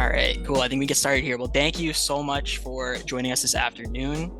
All right, cool. I think we get started here. Well, thank you so much for joining us this afternoon.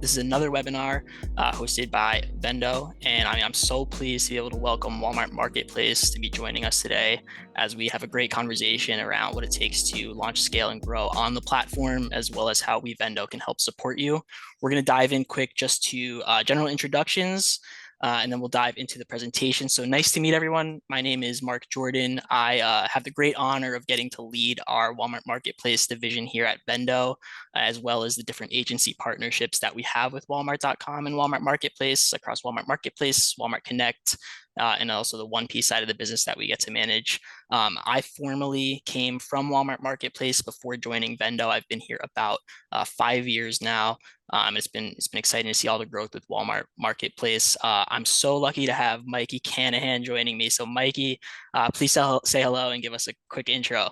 This is another webinar hosted by VENDO, and I'm so pleased to be able to welcome Walmart Marketplace to be joining us today as we have a great conversation around what it takes to launch, scale, and grow on the platform, as well as how we VENDO can help support you. We're going to dive in quick just to general introductions. And then we'll dive into the presentation. So nice to meet everyone. My name is Mark Jordan. I have the great honor of getting to lead our Walmart Marketplace division here at VENDO, as well as the different agency partnerships that we have with Walmart.com and Walmart Marketplace across Walmart Marketplace, Walmart Connect, and also the 1P side of the business that we get to manage. I formerly came from Walmart Marketplace before joining VENDO. I've been here about 5 years now. It's been exciting to see all the growth with Walmart Marketplace. I'm so lucky to have Mikey Canihan joining me. So Mikey, please say hello and give us a quick intro.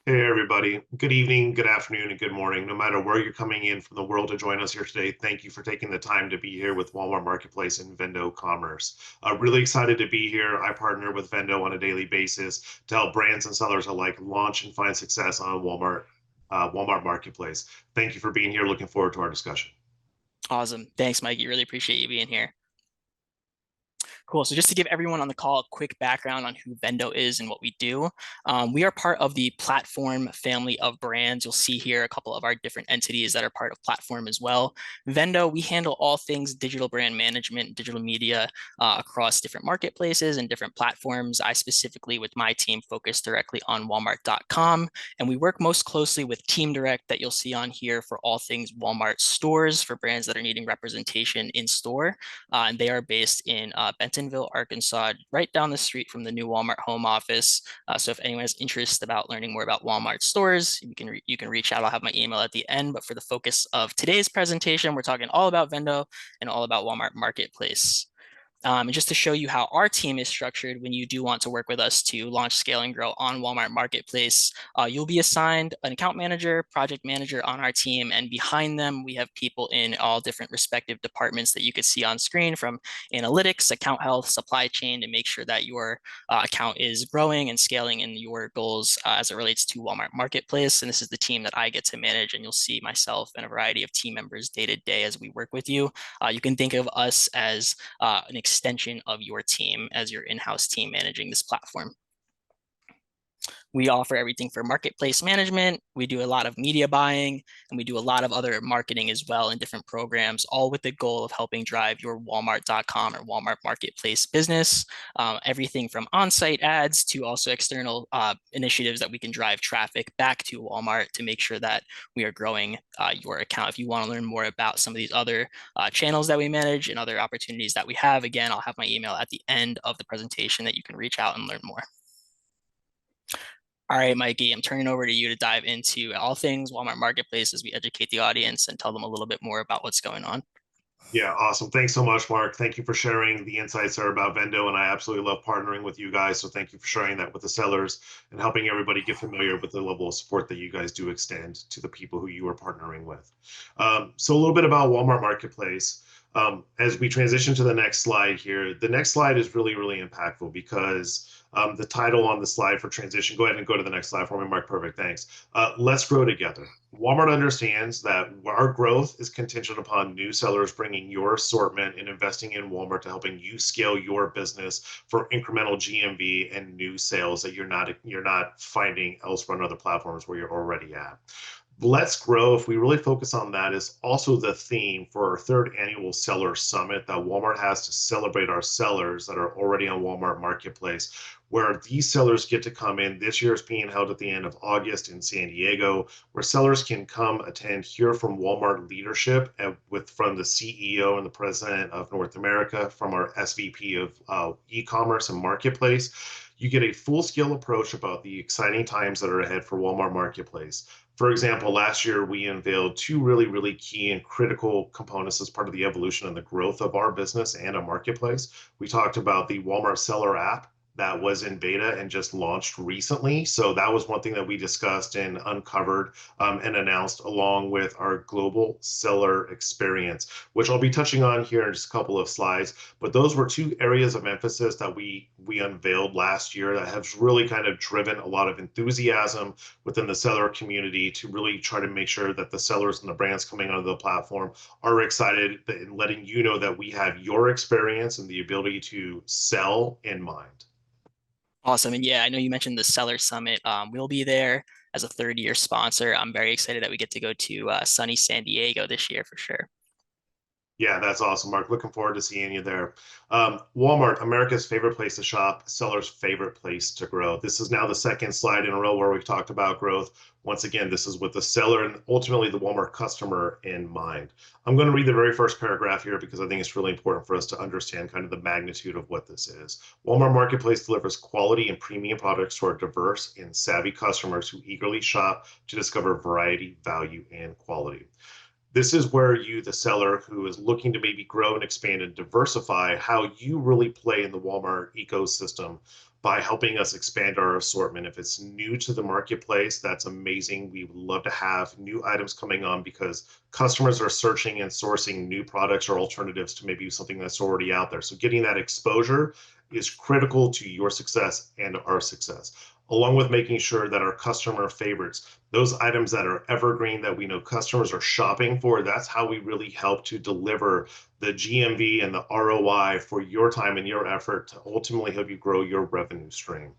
Hey everybody, good evening, good afternoon, and good morning. No matter where you're coming in from the world to join us here today, thank you for taking the time to be here with Walmart Marketplace and VENDO Commerce. Really excited to be here. I partner with VENDO on a daily basis to help brands and sellers alike launch and find success on Walmart Marketplace. Thank you for being here. Looking forward to our discussion. Awesome. Thanks, Mikey. Really appreciate you being here. Cool. So just to give everyone on the call a quick background on who VENDO is and what we do, we are part of the Platform family of brands. You'll see here a couple of our different entities that are part of Platform as well. VENDO, we handle all things digital brand management, digital media across different marketplaces and different platforms. I specifically, with my team, focus directly on Walmart.com, and we work most closely with Team Direct that you'll see on here for all things Walmart stores for brands that are needing representation in store. And they are based in Bentonville, Arkansas, right down the street from the new Walmart home office. So if anyone has interest about learning more about Walmart stores, you can reach out. I'll have my email at the end. But for the focus of today's presentation, we're talking all about VENDO and all about Walmart Marketplace. And just to show you how our team is structured when you do want to work with us to launch, scale, and grow on Walmart Marketplace, you'll be assigned an account manager, project manager on our team, and behind them, we have people in all different respective departments that you could see on screen, from analytics, account health, supply chain, to make sure that your account is growing and scaling in your goals as it relates to Walmart Marketplace. And this is the team that I get to manage, and you'll see myself and a variety of team members day to day as we work with you. You can think of us as an extension of your team as your in-house team managing this platform. We offer everything for marketplace management. We do a lot of media buying, and we do a lot of other marketing as well in different programs, all with the goal of helping drive your Walmart.com or Walmart Marketplace business. Everything from on-site ads to also external initiatives that we can drive traffic back to Walmart to make sure that we are growing your account. If you want to learn more about some of these other channels that we manage and other opportunities that we have, again, I'll have my email at the end of the presentation that you can reach out and learn more. All right, Mikey, I'm turning over to you to dive into all things Walmart Marketplace as we educate the audience and tell them a little bit more about what's going on. Yeah, awesome. Thanks so much, Mark. Thank you for sharing the insights there about VENDO, and I absolutely love partnering with you guys. So thank you for sharing that with the sellers and helping everybody get familiar with the level of support that you guys do extend to the people who you are partnering with. So a little bit about Walmart Marketplace. As we transition to the next slide here, the next slide is really, really impactful because the title on the slide for transition, go ahead and go to the next slide for me, Mark. Perfect, thanks. Let's grow together. Walmart understands that our growth is contingent upon new sellers bringing your assortment and investing in Walmart to helping you scale your business for incremental GMV and new sales that you're not finding elsewhere on other platforms where you're already at. Let's Grow, if we really focus on that, is also the theme for our third annual Seller Summit that Walmart has to celebrate our sellers that are already on Walmart Marketplace, where these sellers get to come in. This year is being held at the end of August in San Diego, where sellers can come attend, hear from Walmart leadership from the CEO and the president of North America, from our SVP of e-commerce and marketplace. You get a full-scale approach about the exciting times that are ahead for Walmart Marketplace. For example, last year we unveiled two really, really key and critical components as part of the evolution and the growth of our business and a marketplace. We talked about the Walmart Seller app that was in beta and just launched recently. So that was one thing that we discussed and uncovered and announced along with our global seller experience, which I'll be touching on here in just a couple of slides. But those were two areas of emphasis that we unveiled last year that have really kind of driven a lot of enthusiasm within the seller community to really try to make sure that the sellers and the brands coming onto the platform are excited and letting you know that we have your experience and the ability to sell in mind. Awesome. And yeah, I know you mentioned the Seller Summit. We'll be there as a third-year sponsor. I'm very excited that we get to go to sunny San Diego this year for sure. Yeah, that's awesome, Mark. Looking forward to seeing you there. Walmart, America's favorite place to shop, seller's favorite place to grow. This is now the second slide in a row where we've talked about growth. Once again, this is with the seller and ultimately the Walmart customer in mind. I'm going to read the very first paragraph here because I think it's really important for us to understand kind of the magnitude of what this is. Walmart Marketplace delivers quality and premium products to our diverse and savvy customers who eagerly shop to discover variety, value, and quality. This is where you, the seller who is looking to maybe grow and expand and diversify, how you really play in the Walmart ecosystem by helping us expand our assortment. If it's new to the marketplace, that's amazing. We would love to have new items coming on because customers are searching and sourcing new products or alternatives to maybe something that's already out there. So getting that exposure is critical to your success and our success, along with making sure that our customer favorites, those items that are evergreen that we know customers are shopping for, that's how we really help to deliver the GMV and the ROI for your time and your effort to ultimately help you grow your revenue stream.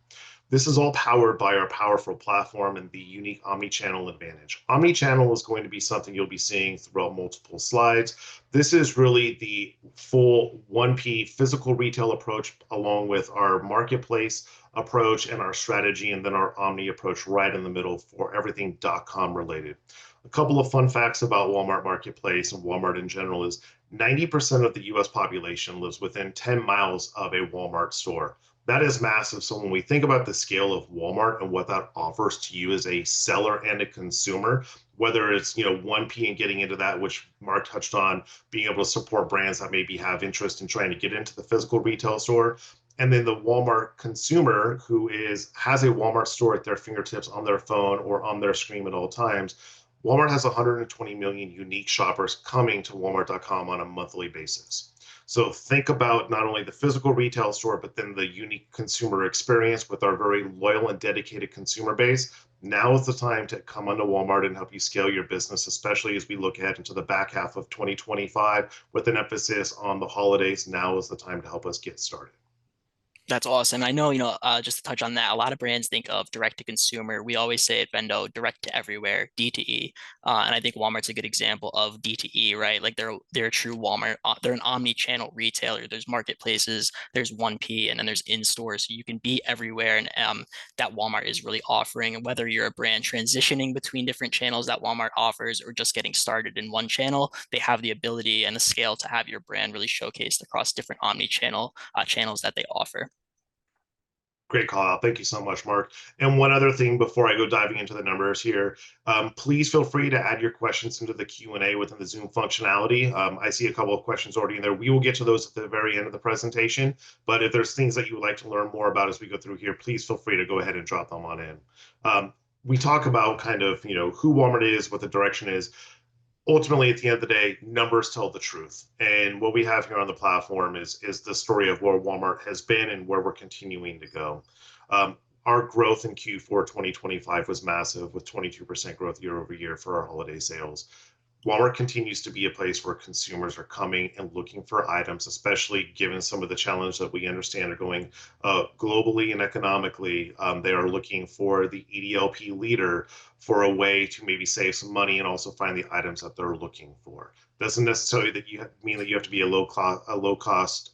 This is all powered by our powerful platform and the unique omni-channel advantage. Omni-channel is going to be something you'll be seeing throughout multiple slides. This is really the full 1P physical retail approach along with our marketplace approach and our strategy, and then our omni approach right in the middle for everything .com related. A couple of fun facts about Walmart Marketplace and Walmart in general is 90% of the US population lives within 10 miles of a Walmart store. That is massive. So when we think about the scale of Walmart and what that offers to you as a seller and a consumer, whether it's 1P and getting into that, which Mark touched on, being able to support brands that maybe have interest in trying to get into the physical retail store, and then the Walmart consumer who has a Walmart store at their fingertips on their phone or on their screen at all times. Walmart has 120 million unique shoppers coming to walmart.com on a monthly basis. So think about not only the physical retail store, but then the unique consumer experience with our very loyal and dedicated consumer base. Now is the time to come onto Walmart and help you scale your business, especially as we look ahead into the back half of 2025 with an emphasis on the holidays. Now is the time to help us get started. That's awesome. I know, just to touch on that, a lot of brands think of direct to consumer. We always say at Vendo, direct to everywhere, D2E. And I think Walmart's a good example of D2E, right? Like they're a true Walmart. They're an omni-channel retailer. There's marketplaces, there's 1P, and then there's in-store. So you can be everywhere. And that Walmart is really offering. And whether you're a brand transitioning between different channels that Walmart offers or just getting started in one channel, they have the ability and the scale to have your brand really showcased across different omni-channel channels that they offer. Great call out. Thank you so much, Mark. And one other thing before I go diving into the numbers here, please feel free to add your questions into the Q&A within the Zoom functionality. I see a couple of questions already in there. We will get to those at the very end of the presentation, but if there's things that you would like to learn more about as we go through here, please feel free to go ahead and drop them on in. We talk about kind of, who Walmart is, what the direction is. Ultimately, at the end of the day, numbers tell the truth. And what we have here on the platform is the story of where Walmart has been and where we're continuing to go. Our growth in Q4 2025 was massive, with 22% growth year over year for our holiday sales. Walmart continues to be a place where consumers are coming and looking for items, especially given some of the challenges that we understand are going globally and economically. They are looking for the EDLP leader for a way to maybe save some money and also find the items that they're looking for. Doesn't necessarily mean that you have to be a low cost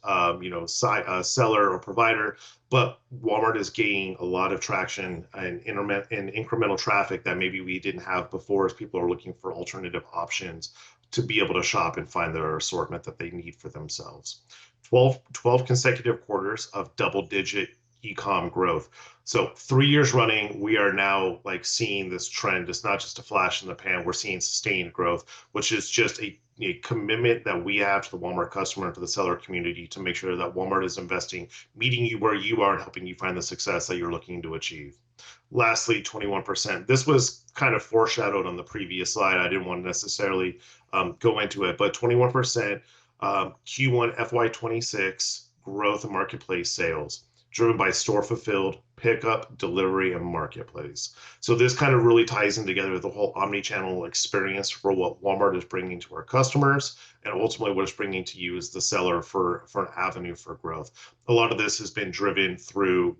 seller or provider, but Walmart is gaining a lot of traction and incremental traffic that maybe we didn't have before, as people are looking for alternative options to be able to shop and find their assortment that they need for themselves. 12 consecutive quarters of double-digit e-com growth. So 3 years running, we are now like seeing this trend. It's not just a flash in the pan. We're seeing sustained growth, which is just a commitment that we have to the Walmart customer and to the seller community to make sure that Walmart is investing, meeting you where you are and helping you find the success that you're looking to achieve. Lastly, 21%. This was kind of foreshadowed on the previous slide. I didn't want to necessarily go into it, but 21% Q1 FY26 growth in marketplace sales, driven by store fulfilled, pickup, delivery, and marketplace. So this kind of really ties in together with the whole omni-channel experience for what Walmart is bringing to our customers, and ultimately what it's bringing to you as the seller for an avenue for growth. A lot of this has been driven through,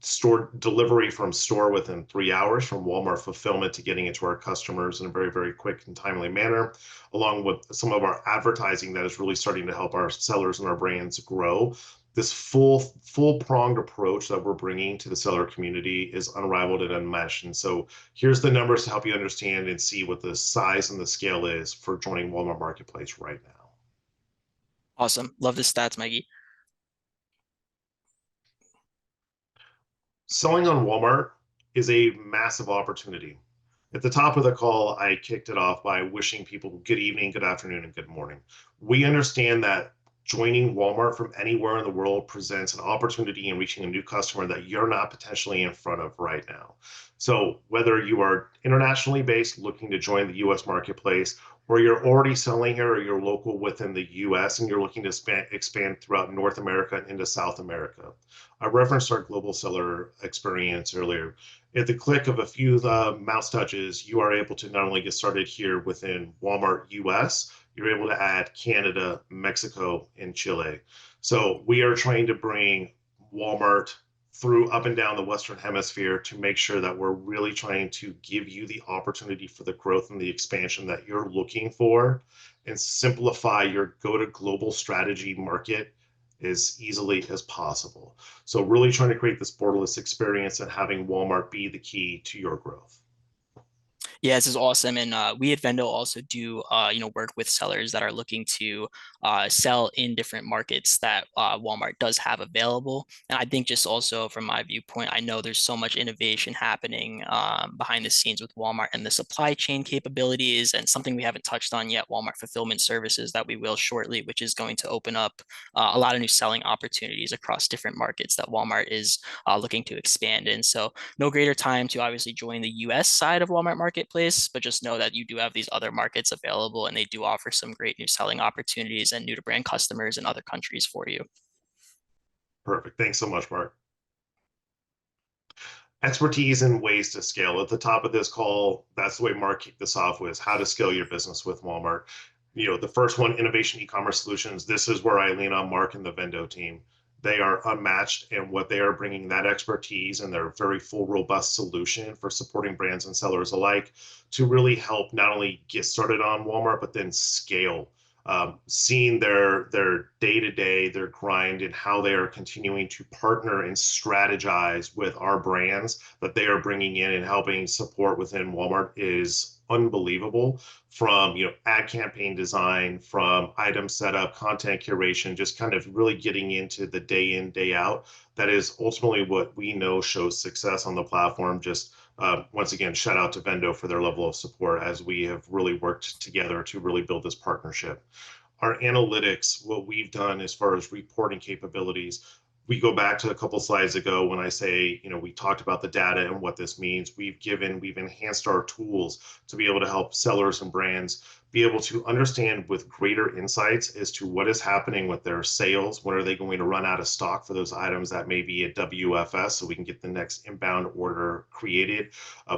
store delivery from store within 3 hours, from Walmart fulfillment to getting it to our customers in a very, very quick and timely manner, along with some of our advertising that is really starting to help our sellers and our brands grow. This full pronged approach that we're bringing to the seller community is unrivaled and unmatched. And so here's the numbers to help you understand and see what the size and the scale is for joining Walmart Marketplace right now. Awesome. Love the stats, Mikey. Selling on Walmart is a massive opportunity. At the top of the call, I kicked it off by wishing people good evening, good afternoon, and good morning. We understand that joining Walmart from anywhere in the world presents an opportunity in reaching a new customer that you're not potentially in front of right now. So whether you are internationally based looking to join the US marketplace, or you're already selling here, or you're local within the US and you're looking to expand throughout North America and into South America. I referenced our global seller experience earlier. At the click of a few mouse touches, you are able to not only get started here within Walmart US, you're able to add Canada, Mexico, and Chile. So we are trying to bring Walmart through up and down the Western Hemisphere to make sure that we're really trying to give you the opportunity for the growth and the expansion that you're looking for, and simplify your go to global strategy market as easily as possible. So really trying to create this borderless experience and having Walmart be the key to your growth. Yeah, this is awesome. And we at Vendo also do, work with sellers that are looking to sell in different markets that Walmart does have available. And I think just also from my viewpoint, I know there's so much innovation happening behind the scenes with Walmart and the supply chain capabilities, and something we haven't touched on yet, Walmart fulfillment services that we will shortly, which is going to open up a lot of new selling opportunities across different markets that Walmart is looking to expand in. So no greater time to obviously join the US side of Walmart Marketplace, but just know that you do have these other markets available and they do offer some great new selling opportunities and new to brand customers in other countries for you. Perfect. Thanks so much, Mark. Expertise and ways to scale. At the top of this call, that's the way Mark kicked this off with, how to scale your business with Walmart. The first one, innovation e-commerce solutions. This is where I lean on Mark and the Vendo team. They are unmatched in what they are bringing, that expertise and their very full, robust solution for supporting brands and sellers alike to really help not only get started on Walmart, but then scale. Seeing their day to day, their grind, and how they are continuing to partner and strategize with our brands that they are bringing in and helping support within Walmart is unbelievable. From ad campaign design, from item setup, content curation, just kind of really getting into the day in, day out. That is ultimately what we know shows success on the platform. Just once again, shout out to Vendo for their level of support as we have really worked together to really build this partnership. Our analytics, what we've done as far as reporting capabilities, we go back to a couple slides ago when I say, we talked about the data and what this means. We've enhanced our tools to be able to help sellers and brands be able to understand with greater insights as to what is happening with their sales. When are they going to run out of stock for those items that may be at WFS so we can get the next inbound order created?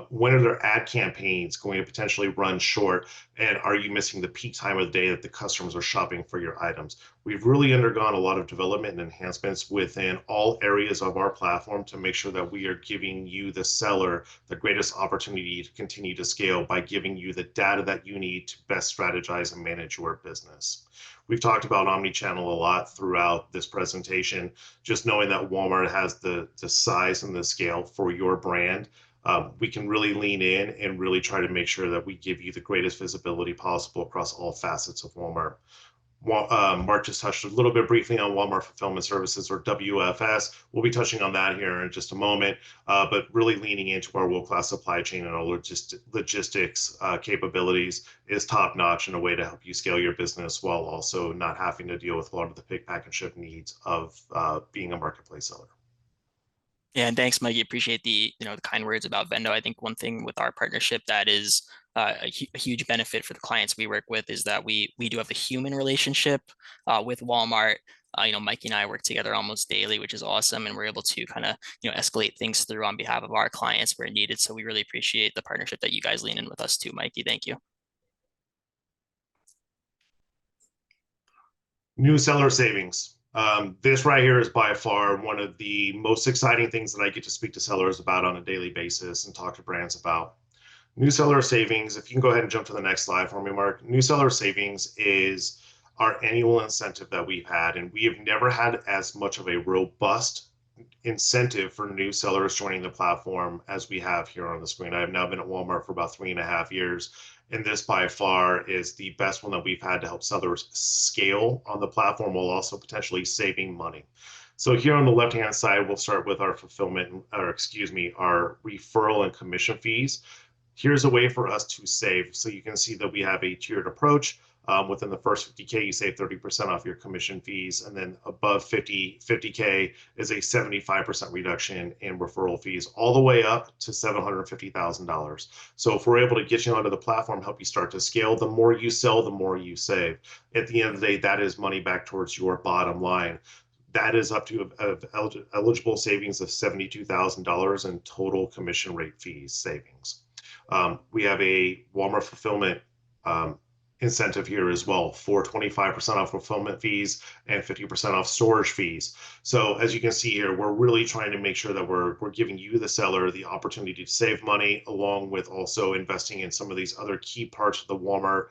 When are their ad campaigns going to potentially run short? And are you missing the peak time of the day that the customers are shopping for your items? We've really undergone a lot of development and enhancements within all areas of our platform to make sure that we are giving you, the seller, the greatest opportunity to continue to scale by giving you the data that you need to best strategize and manage your business. We've talked about omni-channel a lot throughout this presentation. Just knowing that Walmart has the size and the scale for your brand, we can really lean in and really try to make sure that we give you the greatest visibility possible across all facets of Walmart. Mark just touched a little bit briefly on Walmart Fulfillment Services, or WFS. We'll be touching on that here in just a moment, but really leaning into our world-class supply chain and our logistics capabilities is top-notch in a way to help you scale your business while also not having to deal with a lot of the pick, pack, and ship needs of being a marketplace seller. Yeah, and thanks, Mikey. Appreciate the kind words about Vendo. I think one thing with our partnership that is a huge benefit for the clients we work with is that we do have the human relationship with Walmart. Mikey and I work together almost daily, which is awesome, and we're able to kind of escalate things through on behalf of our clients where needed. So we really appreciate the partnership that you guys lean in with us too, Mikey. Thank you. New seller savings. This right here is by far one of the most exciting things that I get to speak to sellers about on a daily basis and talk to brands about. New seller savings, if you can go ahead and jump to the next slide for me, Mark. New seller savings is our annual incentive that we've had, and we have never had as much of a robust incentive for new sellers joining the platform as we have here on the screen. I have now been at Walmart for about 3.5 years, and this by far is the best one that we've had to help sellers scale on the platform while also potentially saving money. So here on the left-hand side, we'll start with our fulfillment, or excuse me, our referral and commission fees. Here's a way for us to save. So you can see that we have a tiered approach. Within the first 50K, you save 30% off your commission fees. And then above 50K is a 75% reduction in referral fees, all the way up to $750,000. So if we're able to get you onto the platform, help you start to scale, the more you sell, the more you save. At the end of the day, that is money back towards your bottom line. That is up to eligible savings of $72,000 in total commission rate fees savings. We have a Walmart fulfillment incentive here as well for 25% off fulfillment fees and 50% off storage fees. So as you can see here, we're really trying to make sure that we're giving you, the seller, the opportunity to save money, along with also investing in some of these other key parts of the Walmart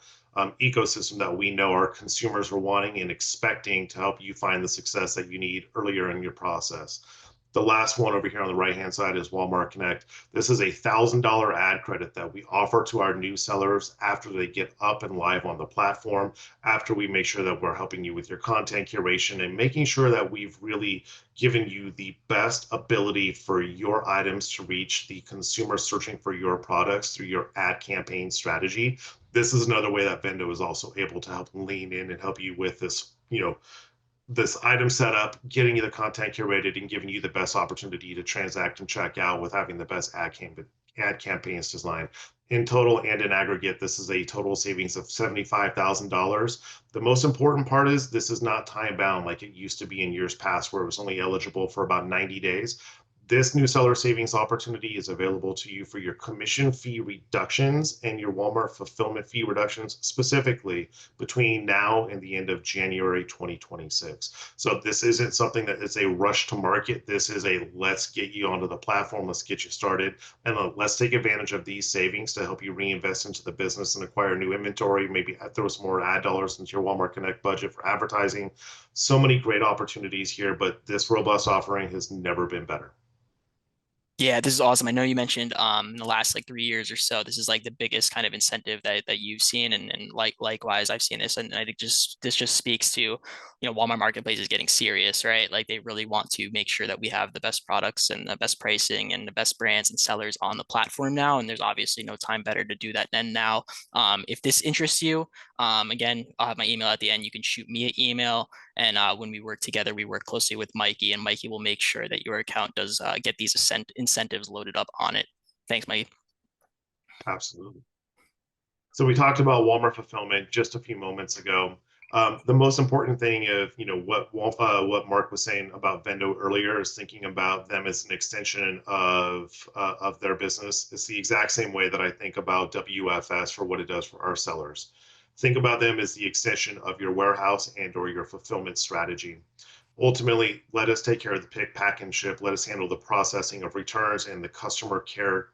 ecosystem that we know our consumers are wanting and expecting to help you find the success that you need earlier in your process. The last one over here on the right-hand side is Walmart Connect. This is a $1,000 ad credit that we offer to our new sellers after they get up and live on the platform, after we make sure that we're helping you with your content curation and making sure that we've really given you the best ability for your items to reach the consumer searching for your products through your ad campaign strategy. This is another way that Vendo is also able to help lean in and help you with this, this item setup, getting you the content curated, and giving you the best opportunity to transact and check out with having the best ad campaigns designed. In total and in aggregate, this is a total savings of $75,000. The most important part is this is not time bound like it used to be in years past, where it was only eligible for about 90 days. This new seller savings opportunity is available to you for your commission fee reductions and your Walmart fulfillment fee reductions, specifically between now and the end of January 2026. So this isn't something that is a rush to market. This is a let's get you onto the platform, let's get you started, and let's take advantage of these savings to help you reinvest into the business and acquire new inventory, maybe throw some more ad dollars into your Walmart Connect budget for advertising. So many great opportunities here, but this robust offering has never been better. Yeah, this is awesome. I know you mentioned in the last like 3 years or so, this is like the biggest kind of incentive that you've seen, and likewise I've seen this, and I think this just speaks to Walmart Marketplace is getting serious, right? Like they really want to make sure that we have the best products and the best pricing and the best brands and sellers on the platform now, and there's obviously no time better to do that than now. If this interests you, again, I'll have my email at the end. You can shoot me an email. And when we work together, we work closely with Mikey, and Mikey will make sure that your account does get these incentives loaded up on it. Thanks, Mikey. Absolutely. So we talked about Walmart fulfillment just a few moments ago. The most important thing of what Mark was saying about Vendo earlier is thinking about them as an extension of their business. It's the exact same way that I think about WFS for what it does for our sellers. Think about them as the extension of your warehouse and or your fulfillment strategy. Ultimately, let us take care of the pick, pack, and ship. Let us handle the processing of returns and the customer care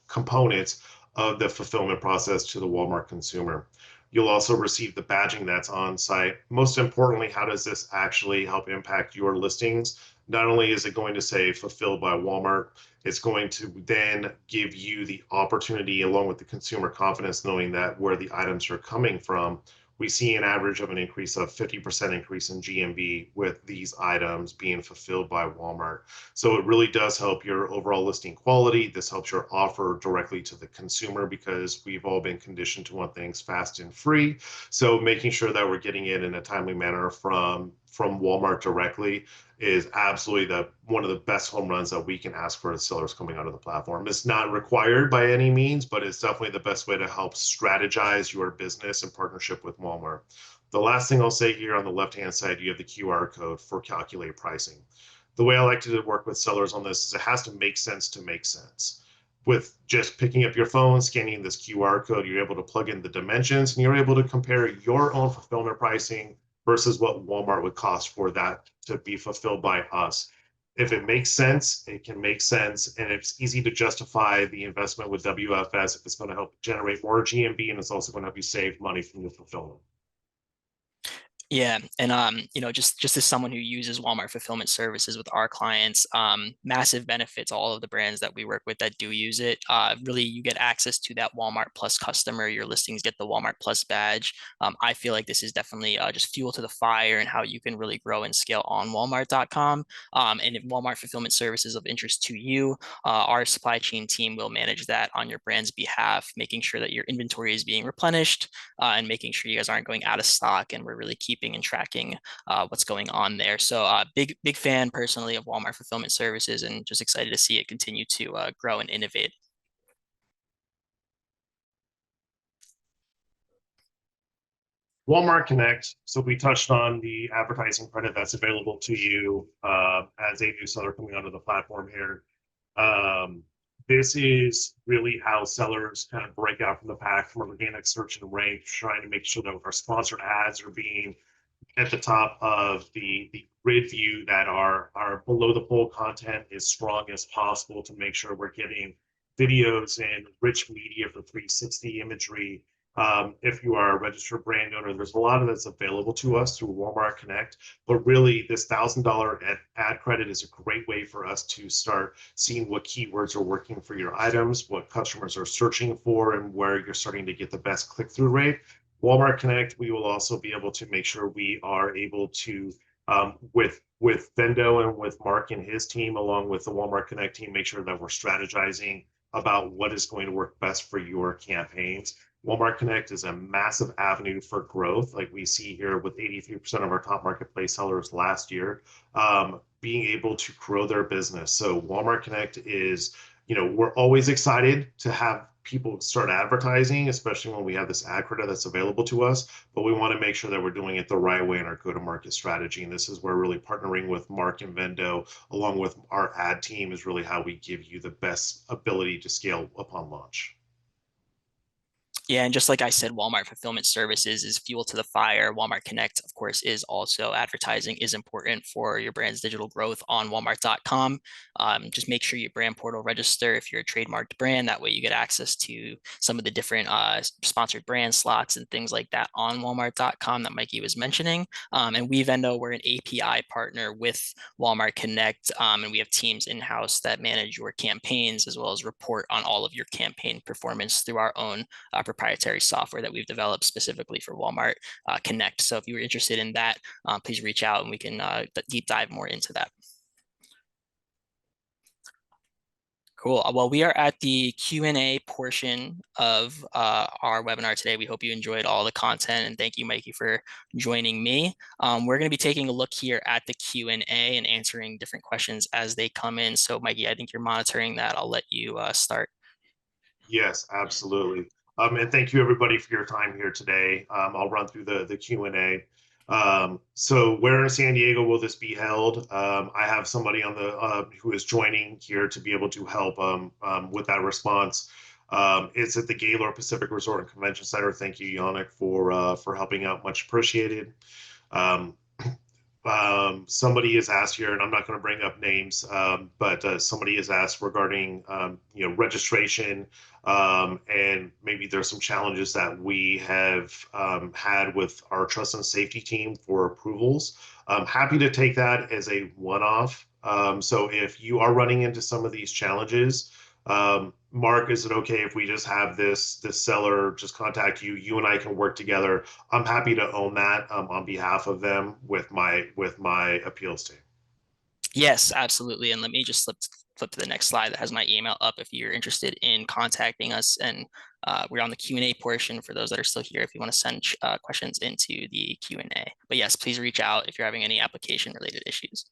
components of the fulfillment process to the Walmart consumer. You'll also receive the badging that's on site. Most importantly, how does this actually help impact your listings? Not only is it going to say fulfilled by Walmart, it's going to then give you the opportunity, along with the consumer confidence, knowing that where the items are coming from, we see an average of an increase of 50% increase in GMV with these items being fulfilled by Walmart. So it really does help your overall listing quality. This helps your offer directly to the consumer because we've all been conditioned to want things fast and free. So making sure that we're getting it in a timely manner from Walmart directly is absolutely the one of the best home runs that we can ask for as sellers coming out of the platform. It's not required by any means, but it's definitely the best way to help strategize your business in partnership with Walmart. The last thing I'll say here on the left-hand side, you have the QR code for calculate pricing. The way I like to work with sellers on this is it has to make sense to make sense. With just picking up your phone, scanning this QR code, you're able to plug in the dimensions and you're able to compare your own fulfillment pricing versus what Walmart would cost for that to be fulfilled by us. If it makes sense, it can make sense, and it's easy to justify the investment with WFS if it's going to help generate more GMV and it's also going to help you save money from the fulfillment. Yeah, and just as someone who uses Walmart fulfillment services with our clients, massive benefits all of the brands that we work with that do use it. Really, you get access to that Walmart Plus customer. Your listings get the Walmart Plus badge. I feel like this is definitely just fuel to the fire and how you can really grow and scale on Walmart.com. And if Walmart fulfillment service is of interest to you, our supply chain team will manage that on your brand's behalf, making sure that your inventory is being replenished and making sure you guys aren't going out of stock, and we're really keeping and tracking what's going on there. So big fan personally of Walmart fulfillment services, and just excited to see it continue to grow and innovate. Walmart Connect. So we touched on the advertising credit that's available to you as a new seller coming onto the platform here. Um, this is really how sellers kind of break out from the pack from organic search and rank, trying to make sure that our sponsored ads are being at the top of the grid view, that our below the fold content is strong as possible to make sure we're getting videos and rich media for 360 imagery. If you are a registered brand owner, there's a lot of that's available to us through Walmart Connect. But really, this $1,000 ad credit is a great way for us to start seeing what keywords are working for your items, what customers are searching for, and where you're starting to get the best click-through rate. Walmart Connect, we will also be able to make sure we are able to, with VENDO and with Mark and his team, along with the Walmart Connect team, make sure that we're strategizing about what is going to work best for your campaigns. Walmart Connect is a massive avenue for growth, like we see here with 83% of our top marketplace sellers last year being able to grow their business. So Walmart Connect is, we're always excited to have people start advertising, especially when we have this ad credit that's available to us. But we want to make sure that we're doing it the right way in our go-to-market strategy. And this is where really partnering with Mark and Vendo, along with our ad team, is really how we give you the best ability to scale upon launch. Yeah, and just like I said, Walmart fulfillment services is fuel to the fire. Walmart Connect, of course, is also advertising is important for your brand's digital growth on Walmart.com. Just make sure your brand portal register if you're a trademarked brand. That way you get access to some of the different sponsored brand slots and things like that on Walmart.com that Mikey was mentioning. And we Vendo, we're an API partner with Walmart Connect, and we have teams in-house that manage your campaigns as well as report on all of your campaign performance through our own proprietary software that we've developed specifically for Walmart Connect. So if you were interested in that, please reach out and we can deep dive more into that. Cool. Well, we are at the Q&A portion of our webinar today. We hope you enjoyed all the content, and thank you, Mikey, for joining me. We're going to be taking a look here at the Q&A and answering different questions as they come in. So, Mikey, I think you're monitoring that. I'll let you start. Yes, absolutely. And thank you everybody for your time here today. I'll run through the Q&A. So where in San Diego will this be held? I have somebody on the who is joining here to be able to help with that response. It's at the Gaylord Pacific Resort and Convention Center. Thank you, Yannick, for helping out. Much appreciated. Um, somebody has asked here, and I'm not going to bring up names, but somebody has asked regarding registration, and maybe there's some challenges that we have had with our trust and safety team for approvals. I'm happy to take that as a one-off. So if you are running into some of these challenges, Mark, is it okay if we just have this seller just contact you? You and I can work together. I'm happy to own that on behalf of them with my appeals team. Yes, absolutely. And let me just flip to the next slide that has my email up if you're interested in contacting us. And we're on the Q&A portion for those that are still here if you want to send questions into the Q&A. But yes, please reach out if you're having any application related issues.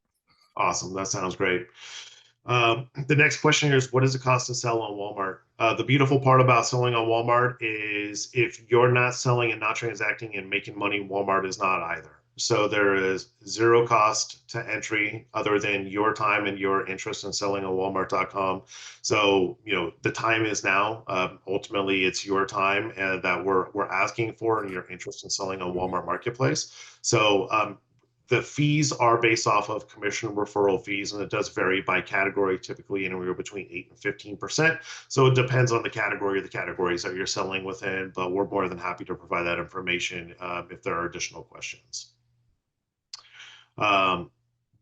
Awesome. That sounds great. The next question here is, what does it cost to sell on Walmart? The beautiful part about selling on Walmart is if you're not selling and not transacting and making money, Walmart is not either. So there is zero cost to entry other than your time and your interest in selling on Walmart.com. So, the time is now. Ultimately, it's your time that we're asking for and your interest in selling on Walmart Marketplace. So, the fees are based off of commission referral fees, and it does vary by category, typically anywhere between 8 and 15%. So it depends on the category, the categories that you're selling within, but we're more than happy to provide that information if there are additional questions. Um,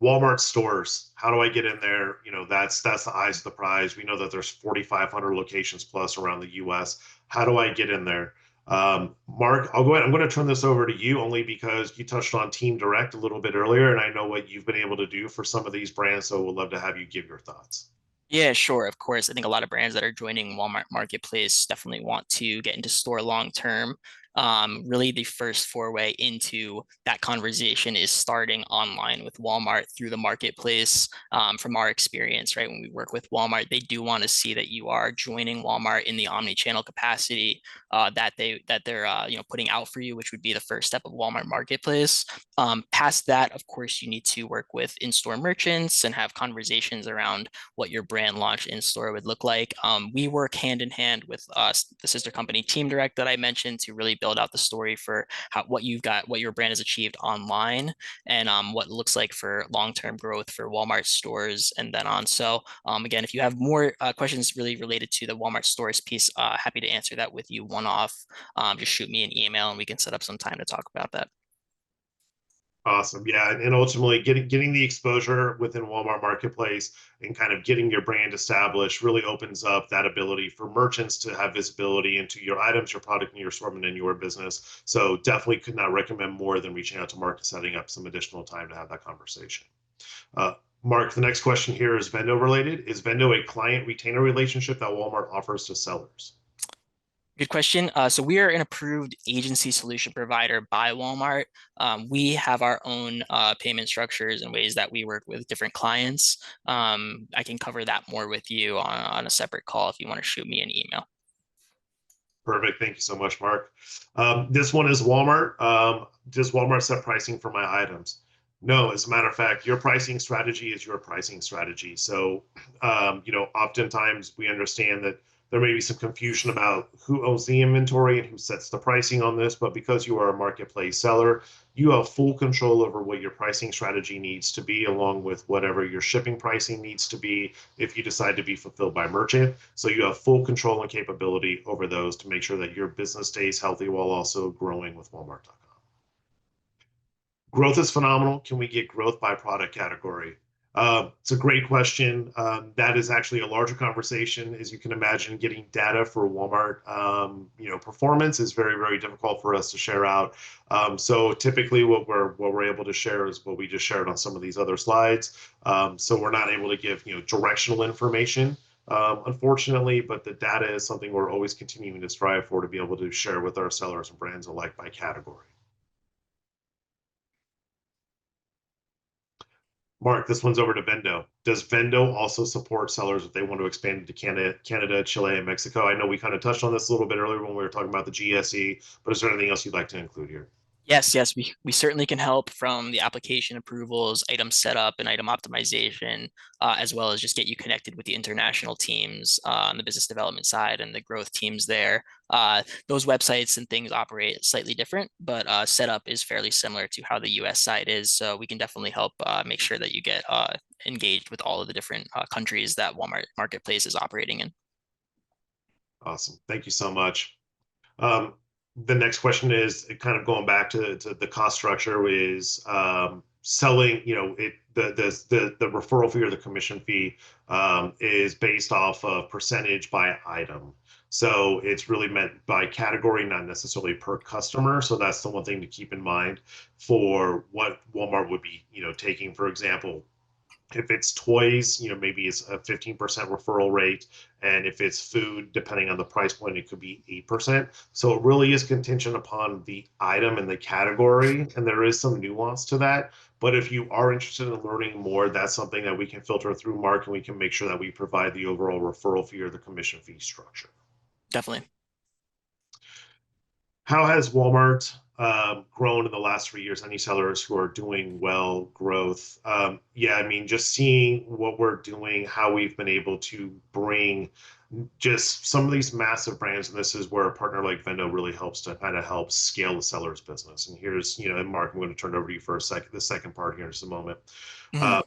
Walmart stores. How do I get in there? That's the eyes of the prize. We know that there's 4,500 locations plus around the U.S. How do I get in there? Mark, I'll go ahead. I'm going to turn this over to you only because you touched on Team Direct a little bit earlier, and I know what you've been able to do for some of these brands. So we'd love to have you give your thoughts. Yeah, sure. Of course. I think a lot of brands that are joining Walmart Marketplace definitely want to get into store long term. Really, the first foray into that conversation is starting online with Walmart through the marketplace. From our experience, right, when we work with Walmart, they do want to see that you are joining Walmart in the omni-channel capacity that they're putting out for you, which would be the first step of Walmart Marketplace. Past that, of course, you need to work with in-store merchants and have conversations around what your brand launch in store would look like. We work hand in hand with the sister company Team Direct that I mentioned to really build out the story for what you've got, what your brand has achieved online, and what it looks like for long-term growth for Walmart stores and then on. So again, if you have more questions really related to the Walmart stores piece, happy to answer that with you one-off. Just shoot me an email and we can set up some time to talk about that. Awesome. Yeah. And ultimately getting the exposure within Walmart Marketplace and kind of getting your brand established really opens up that ability for merchants to have visibility into your items, your product, and your assortment in your business. So definitely could not recommend more than reaching out to Mark and setting up some additional time to have that conversation. Uh, Mark, the next question here is Vendo related. Is Vendo a client retainer relationship that Walmart offers to sellers? Good question. So we are an approved agency solution provider by Walmart. We have our own payment structures and ways that we work with different clients. I can cover that more with you on a separate call if you want to shoot me an email. Perfect. Thank you so much, Mark. This one is Walmart. Does Walmart set pricing for my items? No, as a matter of fact, your pricing strategy is your pricing strategy. So, oftentimes we understand that there may be some confusion about who owns the inventory and who sets the pricing on this, but because you are a marketplace seller, you have full control over what your pricing strategy needs to be, along with whatever your shipping pricing needs to be if you decide to be fulfilled by merchant. So you have full control and capability over those to make sure that your business stays healthy while also growing with Walmart.com. Growth is phenomenal. Can we get growth by product category? It's a great question. That is actually a larger conversation, as you can imagine. Getting data for Walmart, performance is very, very difficult for us to share out. So typically, what we're able to share is what we just shared on some of these other slides. So we're not able to give directional information, unfortunately, but the data is something we're always continuing to strive for to be able to share with our sellers and brands alike by category. Mark, this one's over to Vendo. Does Vendo also support sellers if they want to expand into Canada, Chile, and Mexico? I know we kind of touched on this a little bit earlier when we were talking about the GSE, but is there anything else you'd like to include here? Yes, we certainly can help from the application approvals, item setup, and item optimization, as well as just get you connected with the international teams on the business development side and the growth teams there. Those websites and things operate slightly different, but setup is fairly similar to how the US side is. So we can definitely help make sure that you get engaged with all of the different countries that Walmart Marketplace is operating in. Awesome. Thank you so much. Um, the next question is kind of going back to the cost structure is selling, the referral fee or the commission fee is based off of percentage by item. So it's really meant by category, not necessarily per customer. So that's the one thing to keep in mind for what Walmart would be, taking. For example, if it's toys, maybe it's a 15% referral rate. And if it's food, depending on the price point, it could be 8%. So it really is contingent upon the item and the category. And there is some nuance to that. But if you are interested in learning more, that's something that we can filter through Mark, and we can make sure that we provide the overall referral fee or the commission fee structure. Definitely. How has Walmart grown in the last 3 years? Any sellers who are doing well, growth? Yeah, I mean, just seeing what we're doing, how we've been able to bring just some of these massive brands, and this is where a partner like Vendo really helps to kind of help scale the seller's business. And here's, and Mark, I'm going to turn it over to you for a second, the second part here in just a moment. Mhm. Uh,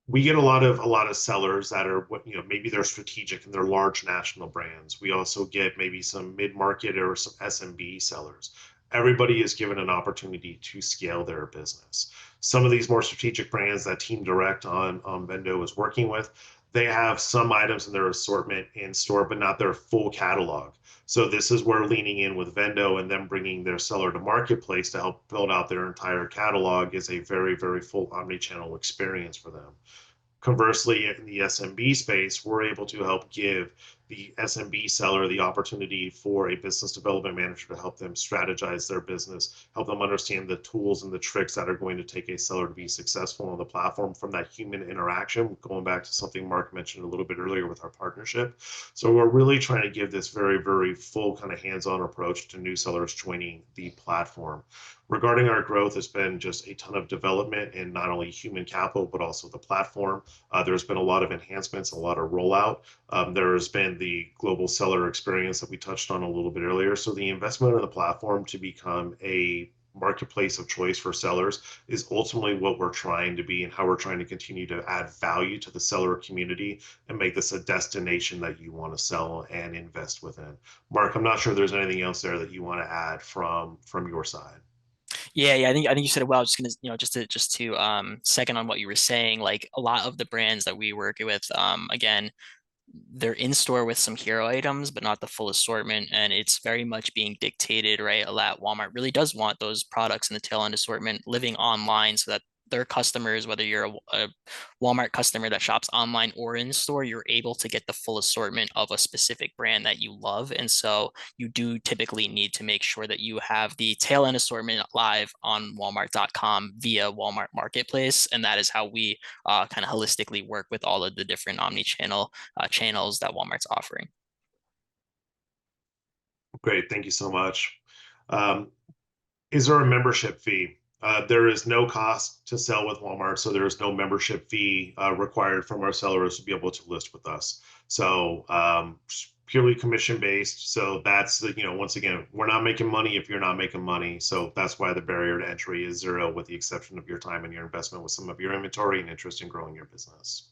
we get a lot of sellers that are what maybe they're strategic and they're large national brands. We also get maybe some mid-market or some SMB sellers. Everybody is given an opportunity to scale their business. Some of these more strategic brands that Team Direct on Vendo is working with, they have some items in their assortment in store, but not their full catalog. So this is where leaning in with Vendo and them bringing their seller to marketplace to help build out their entire catalog is a very, very full omni-channel experience for them. Conversely, in the SMB space, we're able to help give the SMB seller the opportunity for a business development manager to help them strategize their business, help them understand the tools and the tricks that are going to take a seller to be successful on the platform from that human interaction, going back to something Mark mentioned a little bit earlier with our partnership. So we're really trying to give this very, very full kind of hands-on approach to new sellers joining the platform. Regarding our growth, it's been just a ton of development in not only human capital, but also the platform. There's been a lot of enhancements, a lot of rollout. There's been the global seller experience that we touched on a little bit earlier. So the investment in the platform to become a marketplace of choice for sellers is ultimately what we're trying to be and how we're trying to continue to add value to the seller community and make this a destination that you want to sell and invest within. Mark, I'm not sure there's anything else there that you want to add from your side. Yeah, I think you said it well. Just gonna, just to second on what you were saying, like a lot of the brands that we work with, again, they're in store with some hero items, but not the full assortment. And it's very much being dictated, right? A lot Walmart really does want those products in the tail end assortment living online so that their customers, whether you're a Walmart customer that shops online or in store, you're able to get the full assortment of a specific brand that you love. And so you do typically need to make sure that you have the tail end assortment live on Walmart.com via Walmart Marketplace. And that is how we kind of holistically work with all of the different omni-channel channels that Walmart's offering. Great, thank you so much. Um, is there a membership fee? There is no cost to sell with Walmart, so there is no membership fee required from our sellers to be able to list with us. So purely commission based. So that's the, once again, we're not making money if you're not making money. So that's why the barrier to entry is zero, with the exception of your time and your investment with some of your inventory and interest in growing your business.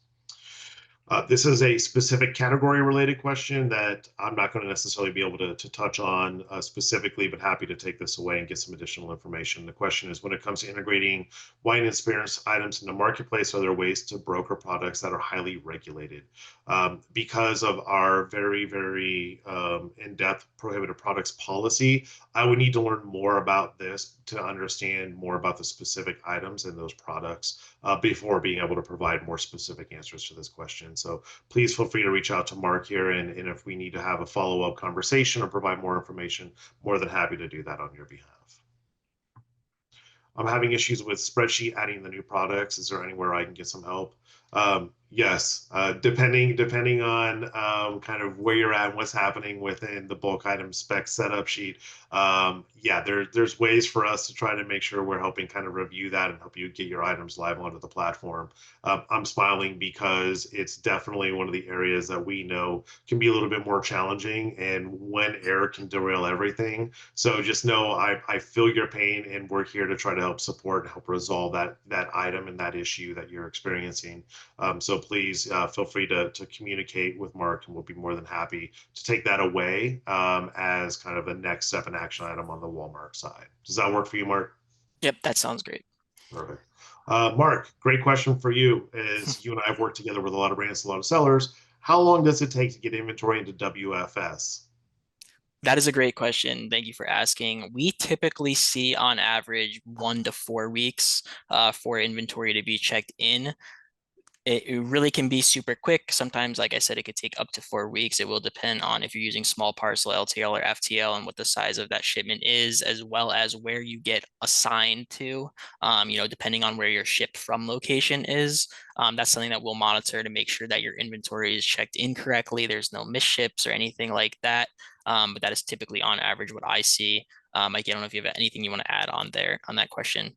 This is a specific category related question that I'm not going to necessarily be able to touch on specifically, but happy to take this away and get some additional information. The question is, when it comes to integrating wine and spirits items in the marketplace, are there ways to broker products that are highly regulated? Because of our very, very in-depth prohibited products policy, I would need to learn more about this to understand more about the specific items and those products before being able to provide more specific answers to this question. So please feel free to reach out to Mark here. And if we need to have a follow-up conversation or provide more information, more than happy to do that on your behalf. I'm having issues with spreadsheet adding the new products. Is there anywhere I can get some help? Yes, depending on kind of where you're at and what's happening within the bulk item spec setup sheet. Yeah, there's ways for us to try to make sure we're helping kind of review that and help you get your items live onto the platform. I'm smiling because it's definitely one of the areas that we know can be a little bit more challenging, and when error can derail everything. So just know I feel your pain, and we're here to try to help support and help resolve that item and that issue that you're experiencing. So please feel free to communicate with Mark, and we'll be more than happy to take that away as kind of a next step and action item on the Walmart side. Does that work for you, Mark? Yep, that sounds great. Perfect. Mark, great question for you. As you and I have worked together with a lot of brands, a lot of sellers, how long does it take to get inventory into WFS? That is a great question. Thank you for asking. We typically see on average 1 to 4 weeks for inventory to be checked in. It really can be super quick. Sometimes, like I said, it could take up to 4 weeks. It will depend on if you're using small parcel, LTL, or FTL, and what the size of that shipment is, as well as where you get assigned to. Depending on where your ship from location is. That's something that we'll monitor to make sure that your inventory is checked in correctly. There's no misships or anything like that. But that is typically on average what I see. Mike, I don't know if you have anything you want to add on there on that question.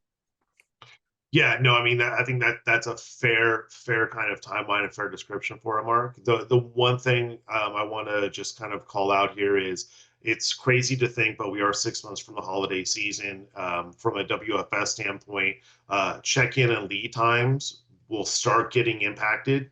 Yeah, no, I mean, I think that that's a fair kind of timeline and fair description for it, Mark. The one thing I want to just kind of call out here is it's crazy to think, but we are 6 months from the holiday season. From a WFS standpoint, check-in and lead times will start getting impacted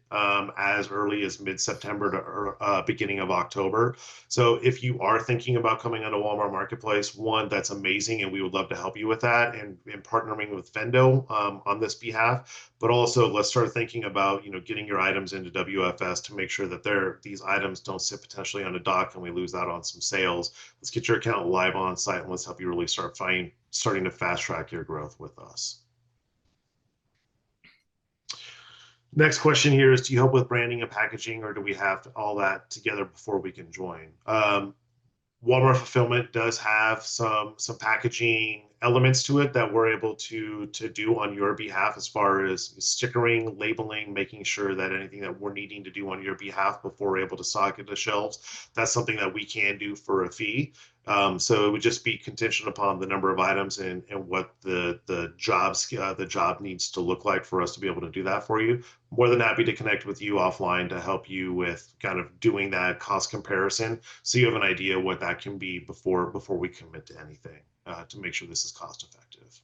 as early as mid-September to beginning of October. So if you are thinking about coming onto Walmart Marketplace, one, that's amazing, and we would love to help you with that and partnering with Vendo on this behalf. But also, let's start thinking about getting your items into WFS to make sure that these items don't sit potentially on a dock and we lose out on some sales. Let's get your account live on site and let's help you really starting to fast track your growth with us. Next question here is, do you help with branding and packaging, or do we have all that together before we can join? Walmart Fulfillment does have some packaging elements to it that we're able to do on your behalf as far as stickering, labeling, making sure that anything that we're needing to do on your behalf before we're able to stock it to shelves, that's something that we can do for a fee. So it would just be contingent upon the number of items and what the job needs to look like for us to be able to do that for you. More than happy to connect with you offline to help you with kind of doing that cost comparison, so you have an idea what that can be before we commit to anything to make sure this is cost effective.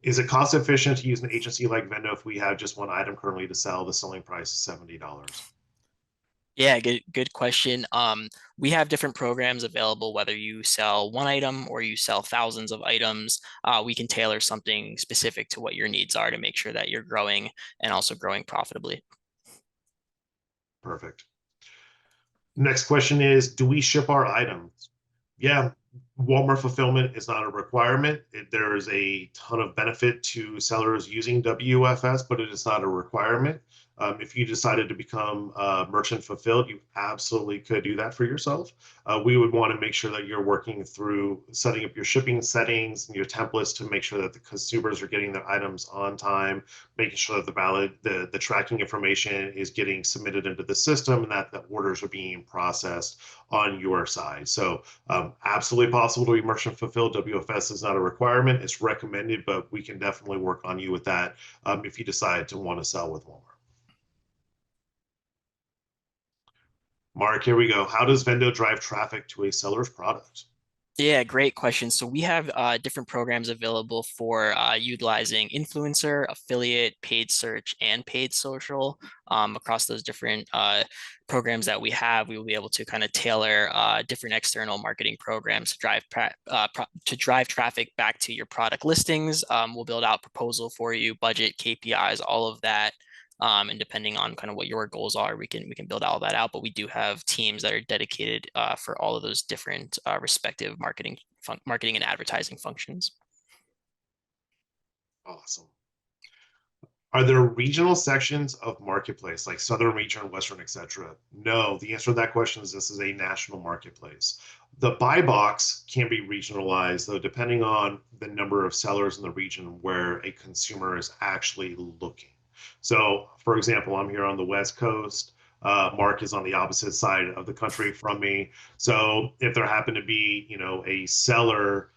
Is it cost efficient to use an agency like Vendo if we have just one item currently to sell? The selling price is $70. Yeah, good question. We have different programs available, whether you sell one item or you sell thousands of items. We can tailor something specific to what your needs are to make sure that you're growing and also growing profitably. Perfect. Next question is, do we ship our items? Yeah, Walmart fulfillment is not a requirement. There is a ton of benefit to sellers using WFS, but it is not a requirement. If you decided to become merchant fulfilled, you absolutely could do that for yourself. We would want to make sure that you're working through setting up your shipping settings and your templates to make sure that the consumers are getting their items on time, making sure that the tracking information is getting submitted into the system and that the orders are being processed on your side. So absolutely possible to be merchant fulfilled. WFS is not a requirement. It's recommended, but we can definitely work on you with that if you decide to want to sell with Walmart. Mark, here we go. How does Vendo drive traffic to a seller's product? Yeah, great question. So we have different programs available for utilizing influencer, affiliate, paid search, and paid social. Across those different programs that we have, we will be able to kind of tailor different external marketing programs to drive traffic back to your product listings. We'll build out proposal for you, budget, KPIs, all of that. And depending on kind of what your goals are, we can build all that out. But we do have teams that are dedicated for all of those different respective marketing and advertising functions. Awesome. Are there regional sections of marketplace like Southern region, Western, etc.? No, the answer to that question is this is a national marketplace. The buy box can be regionalized, though, depending on the number of sellers in the region where a consumer is actually looking. So, for example, I'm here on the West Coast. Mark is on the opposite side of the country from me. So, if there happened to be, a seller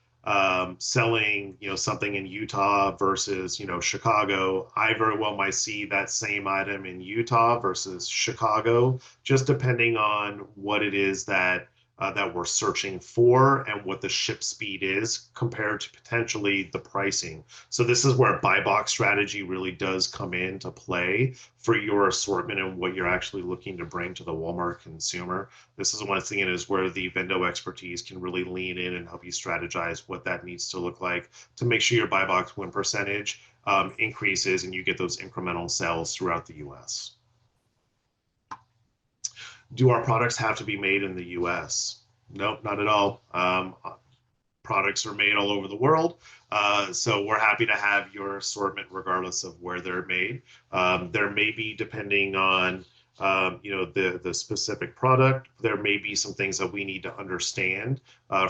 selling something in Utah versus Chicago, I very well might see that same item in Utah versus Chicago, just depending on what it is that that we're searching for and what the ship speed is compared to potentially the pricing. So this is where buy box strategy really does come into play for your assortment and what you're actually looking to bring to the Walmart consumer. This is once again is where the Vendo expertise can really lean in and help you strategize what that needs to look like to make sure your buy box win percentage increases and you get those incremental sales throughout the US. Do our products have to be made in the US? Nope, not at all. Products are made all over the world. So we're happy to have your assortment regardless of where they're made. There may be, depending on the specific product, there may be some things that we need to understand.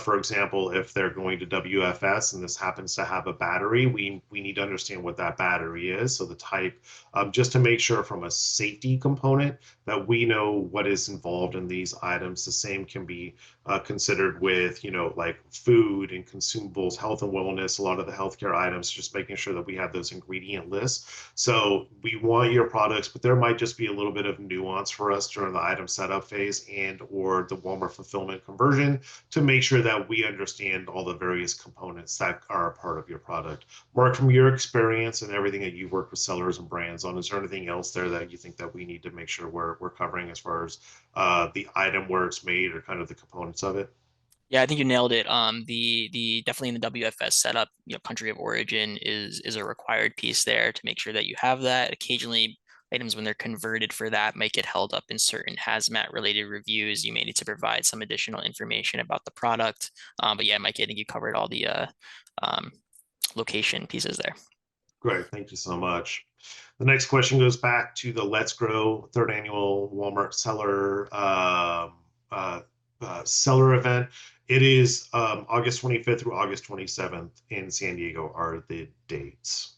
For example, if they're going to WFS and this happens to have a battery, we need to understand what that battery is, so the type, just to make sure from a safety component that we know what is involved in these items. The same can be considered with, like food and consumables, health and wellness, a lot of the healthcare items, just making sure that we have those ingredient lists. So we want your products, but there might just be a little bit of nuance for us during the item setup phase and or the Walmart fulfillment conversion to make sure that we understand all the various components that are a part of your product. Mark, from your experience and everything that you've worked with sellers and brands on, is there anything else there that you think that we need to make sure we're covering as far as the item where it's made or kind of the components of it? Yeah, I think you nailed it. The definitely in the WFS setup, country of origin is a required piece there to make sure that you have that. Occasionally, items when they're converted for that might get held up in certain hazmat related reviews. You may need to provide some additional information about the product. But yeah, Mike, I think you covered all the um, location pieces there. Great, thank you so much. The next question goes back to the Let's Grow third annual Walmart seller event. It is August 25th through August 27th in San Diego are the dates.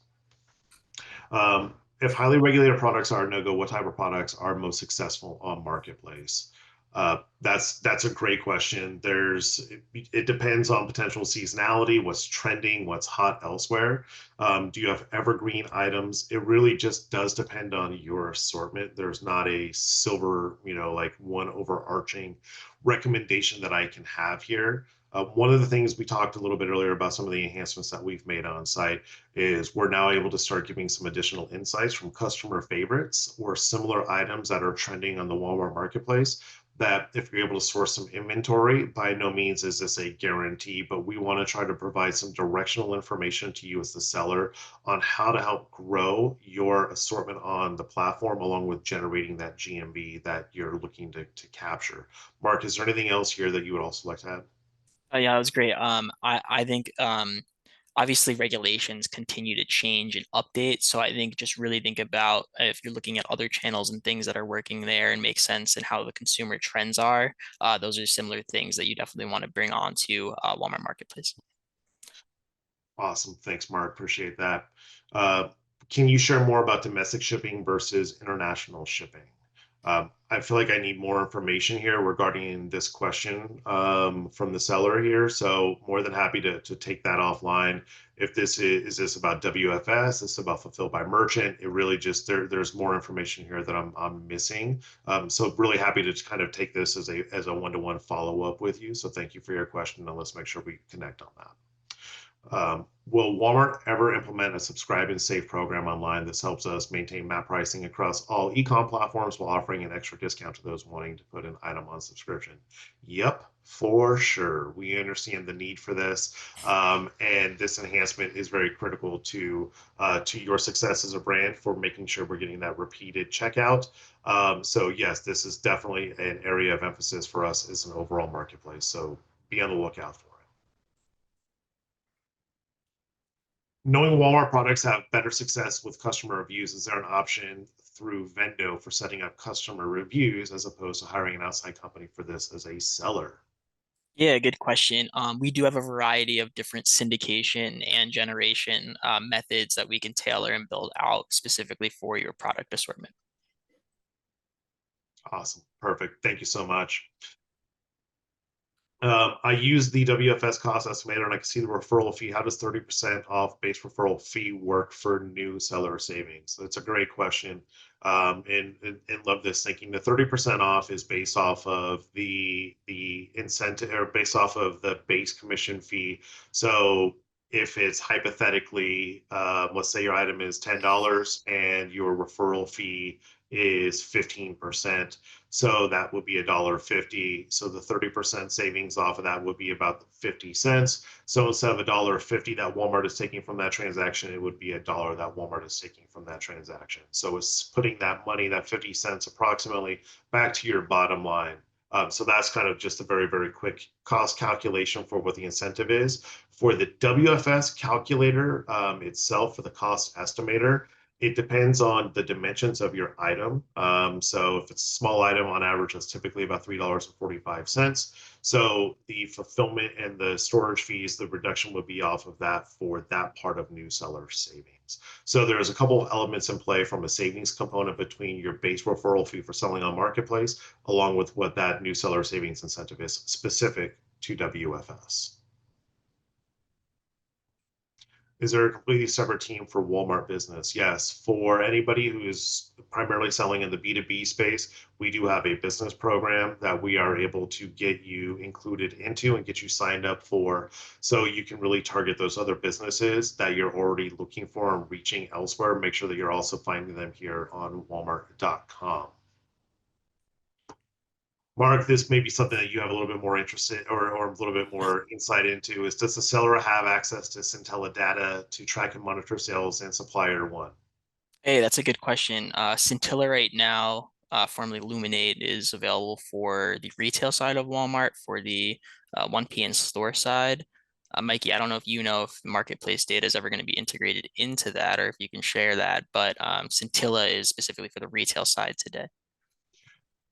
If highly regulated products are no go, what type of products are most successful on marketplace? That's a great question. It depends on potential seasonality, what's trending, what's hot elsewhere. Do you have evergreen items? It really just does depend on your assortment. There's not a silver, like one overarching recommendation that I can have here. One of the things we talked a little bit earlier about some of the enhancements that we've made on site is we're now able to start giving some additional insights from customer favorites or similar items that are trending on the Walmart marketplace. That if you're able to source some inventory, by no means is this a guarantee, but we want to try to provide some directional information to you as the seller on how to help grow your assortment on the platform, along with generating that GMV that you're looking to capture. Mark, is there anything else here that you would also like to add? Yeah, that was great. I think obviously regulations continue to change and update. So I think just really think about if you're looking at other channels and things that are working there and make sense and how the consumer trends are. Those are similar things that you definitely want to bring onto Walmart Marketplace. Awesome. Thanks, Mark. Appreciate that. Uh, can you share more about domestic shipping versus international shipping? I feel like I need more information here regarding this question from the seller here. So more than happy to take that offline. If this is this about WFS, this is about fulfilled by merchant. It really just there's more information here that I'm missing. So really happy to kind of take this as a one-to-one follow up with you. So thank you for your question, and let's make sure we connect on that. Will Walmart ever implement a subscribe and save program online that helps us maintain map pricing across all e-com platforms while offering an extra discount to those wanting to put an item on subscription? Yep, for sure. We understand the need for this, and this enhancement is very critical to your success as a brand for making sure we're getting that repeated checkout. So yes, this is definitely an area of emphasis for us as an overall marketplace. So be on the lookout for it. Knowing Walmart products have better success with customer reviews, is there an option through Vendo for setting up customer reviews as opposed to hiring an outside company for this as a seller? Yeah, good question. We do have a variety of different syndication and generation methods that we can tailor and build out specifically for your product assortment. Awesome. Perfect. Thank you so much. I use the WFS cost estimator and I can see the referral fee. How does 30% off base referral fee work for new seller savings? That's a great question. And love this thinking. The 30% off is based off of the incentive or based off of the base commission fee. So if it's hypothetically, let's say your item is $10 and your referral fee is 15%. So that would be $1.50. So the 30% savings off of that would be about 50 cents. So instead of $1.50 that Walmart is taking from that transaction, it would be $1 that Walmart is taking from that transaction. So it's putting that money, that 50 cents approximately, back to your bottom line. So that's kind of just a very, very quick cost calculation for what the incentive is. For the WFS calculator itself, for the cost estimator, it depends on the dimensions of your item. So if it's a small item, on average, that's typically about $3.45. So the fulfillment and the storage fees, the reduction would be off of that for that part of new seller savings. So there's a couple of elements in play from a savings component between your base referral fee for selling on Marketplace, along with what that new seller savings incentive is specific to WFS. Is there a completely separate team for Walmart business? Yes. For anybody who is primarily selling in the B2B space, we do have a business program that we are able to get you included into and get you signed up for. So you can really target those other businesses that you're already looking for and reaching elsewhere. Make sure that you're also finding them here on walmart.com. Mark, this may be something that you have a little bit more interest in or a little bit more insight into is, does the seller have access to Centella data to track and monitor sales and supplier one? Hey, that's a good question. Scintilla right now, formerly Luminate, is available for the retail side of Walmart for the 1P and store side. Mikey, I don't know if you know if marketplace data is ever going to be integrated into that or if you can share that, but Scintilla is specifically for the retail side today.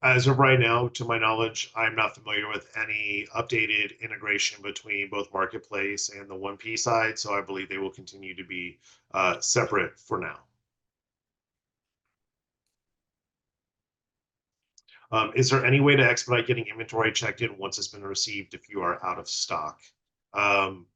As of right now, to my knowledge, I'm not familiar with any updated integration between both marketplace and the 1P side, so I believe they will continue to be separate for now. Is there any way to expedite getting inventory checked in once it's been received if you are out of stock? Um,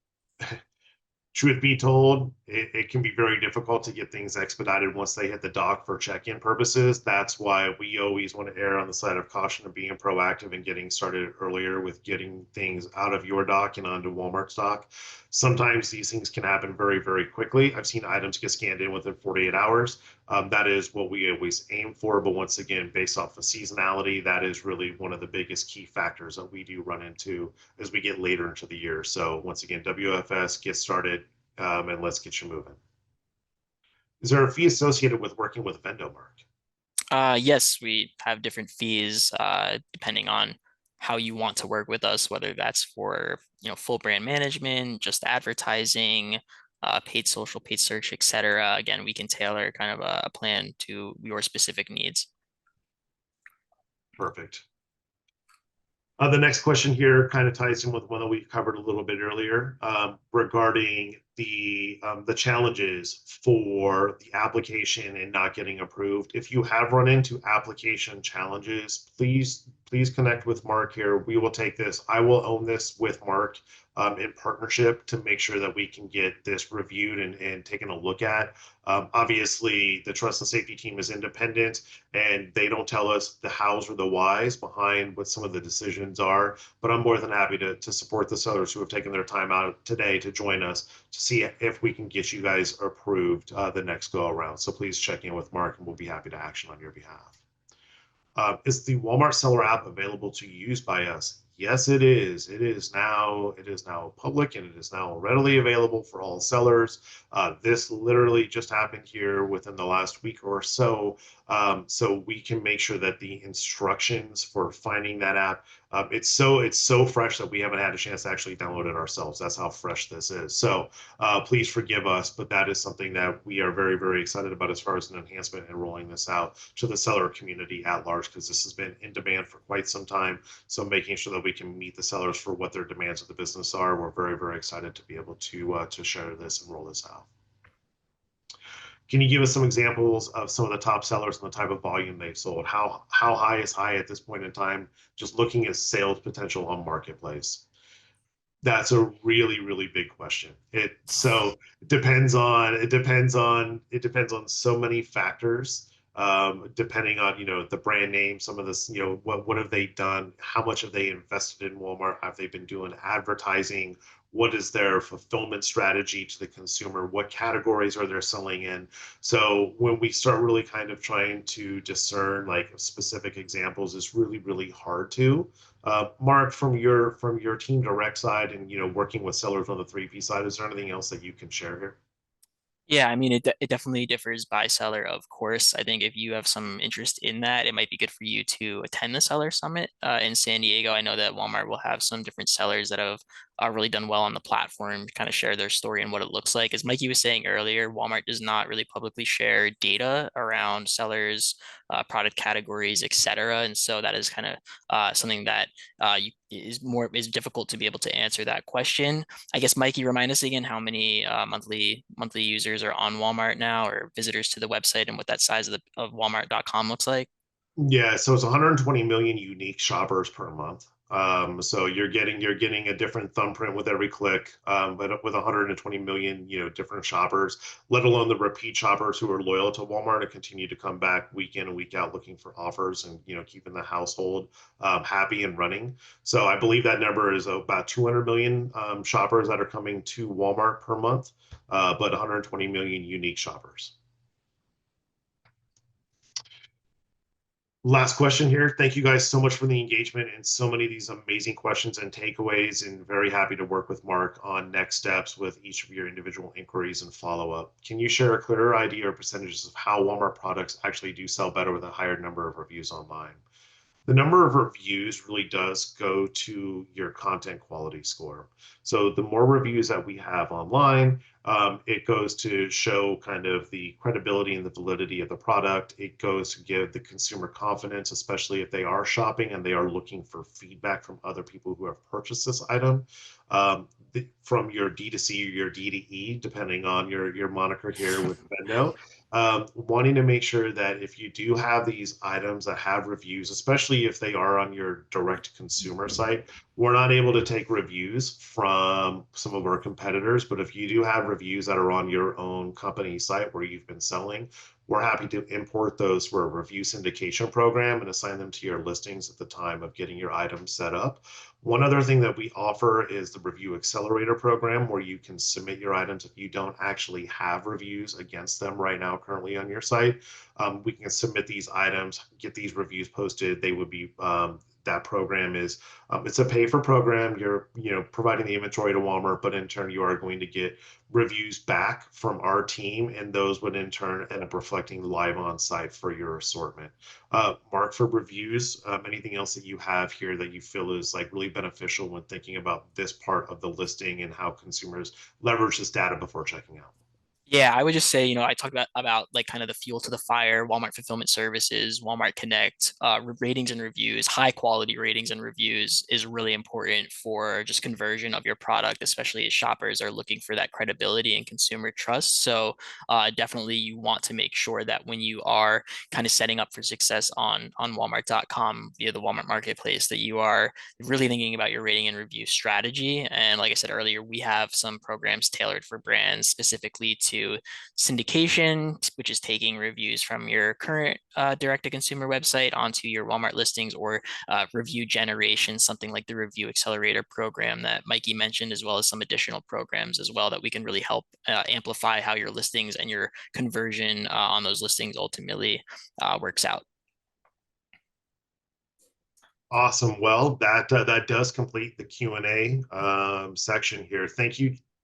Truth be told, it can be very difficult to get things expedited once they hit the dock for check-in purposes. That's why we always want to err on the side of caution of being proactive and getting started earlier with getting things out of your dock and onto Walmart's dock. Sometimes these things can happen very, very quickly. I've seen items get scanned in within 48 hours. That is what we always aim for. But once again, based off of seasonality, that is really one of the biggest key factors that we do run into as we get later into the year. So once again, WFS, get started, and let's get you moving. Is there a fee associated with working with Vendo, Mark? Yes, we have different fees depending on how you want to work with us, whether that's for full brand management, just advertising, paid social, paid search, etc. Again, we can tailor kind of a plan to your specific needs. Perfect. The next question here kind of ties in with one that we covered a little bit earlier regarding the challenges for the application and not getting approved. If you have run into application challenges, please connect with Mark here. We will take this. I will own this with Mark in partnership to make sure that we can get this reviewed and taken a look at. Obviously, the trust and safety team is independent and they don't tell us the hows or the whys behind what some of the decisions are. But I'm more than happy to support the sellers who have taken their time out today to join us to see if we can get you guys approved the next go around. So please check in with Mark and we'll be happy to action on your behalf. Is the Walmart Seller app available to use by us? Yes, it is. It is now public and it is now readily available for all sellers. This literally just happened here within the last week or so. So we can make sure that the instructions for finding that app, it's so fresh that we haven't had a chance to actually download it ourselves. That's how fresh this is. So please forgive us, but that is something that we are very, very excited about as far as an enhancement and rolling this out to the seller community at large, because this has been in demand for quite some time. So making sure that we can meet the sellers for what their demands of the business are, we're very, very excited to be able to share this and roll this out. Can you give us some examples of some of the top sellers and the type of volume they've sold? How high is high at this point in time? Just looking at sales potential on marketplace. That's a really, really big question. It depends on so many factors. Depending on the brand name, some of this, what have they done? How much have they invested in Walmart? Have they been doing advertising? What is their fulfillment strategy to the consumer? What categories are they selling in? So when we start really kind of trying to discern like specific examples, it's really, really hard to. Mark, from your team direct side and working with sellers on the 3P side, is there anything else that you can share here? Yeah, I mean, it definitely differs by seller, of course. I think if you have some interest in that, it might be good for you to attend the seller summit in San Diego. I know that Walmart will have some different sellers that have really done well on the platform, kind of share their story and what it looks like. As Mikey was saying earlier, Walmart does not really publicly share data around sellers, product categories, etc. And so that is kind of something that is difficult to be able to answer that question. I guess Mikey, remind us again how many monthly users are on Walmart now, or visitors to the website, and what that size of Walmart.com looks like. Yeah, so it's 120 million unique shoppers per month. So you're getting a different thumbprint with every click, but with 120 million, different shoppers, let alone the repeat shoppers who are loyal to Walmart and continue to come back week in and week out looking for offers and keeping the household happy and running. So I believe that number is about 200 million shoppers that are coming to Walmart per month, but 120 million unique shoppers. Last question here. Thank you guys so much for the engagement and so many of these amazing questions and takeaways, and very happy to work with Mark on next steps with each of your individual inquiries and follow up. Can you share a clearer idea or percentages of how Walmart products actually do sell better with a higher number of reviews online? The number of reviews really does go to your content quality score. So the more reviews that we have online, it goes to show kind of the credibility and the validity of the product. It goes to give the consumer confidence, especially if they are shopping and they are looking for feedback from other people who have purchased this item. From your D2C or your D2E, depending on your moniker here with Vendo, wanting to make sure that if you do have these items that have reviews, especially if they are on your direct consumer site, we're not able to take reviews from some of our competitors. But if you do have reviews that are on your own company site where you've been selling, we're happy to import those for a review syndication program and assign them to your listings at the time of getting your items set up. One other thing that we offer is the Review Accelerator program, where you can submit your items if you don't actually have reviews against them right now currently on your site. We can submit these items, get these reviews posted. They would be that program is it's a pay for program. You're providing the inventory to Walmart, but in turn you are going to get reviews back from our team, and those would in turn end up reflecting live on site for your assortment. Mark, for reviews, anything else that you have here that you feel is like really beneficial when thinking about this part of the listing and how consumers leverage this data before checking out? Yeah, I would just say, I talked about like kind of the fuel to the fire, Walmart Fulfillment Services, Walmart Connect, ratings and reviews, high quality ratings and reviews is really important for just conversion of your product, especially as shoppers are looking for that credibility and consumer trust. So definitely you want to make sure that when you are kind of setting up for success on Walmart.com via the Walmart Marketplace, that you are really thinking about your rating and review strategy. And like I said earlier, we have some programs tailored for brands specifically to syndication, which is taking reviews from your current direct-to-consumer website onto your Walmart listings, or review generation, something like the Review Accelerator program that Mikey mentioned, as well as some additional programs as well that we can really help amplify how your listings and your conversion on those listings ultimately works out. Awesome. Well, that does complete the Q&A section here.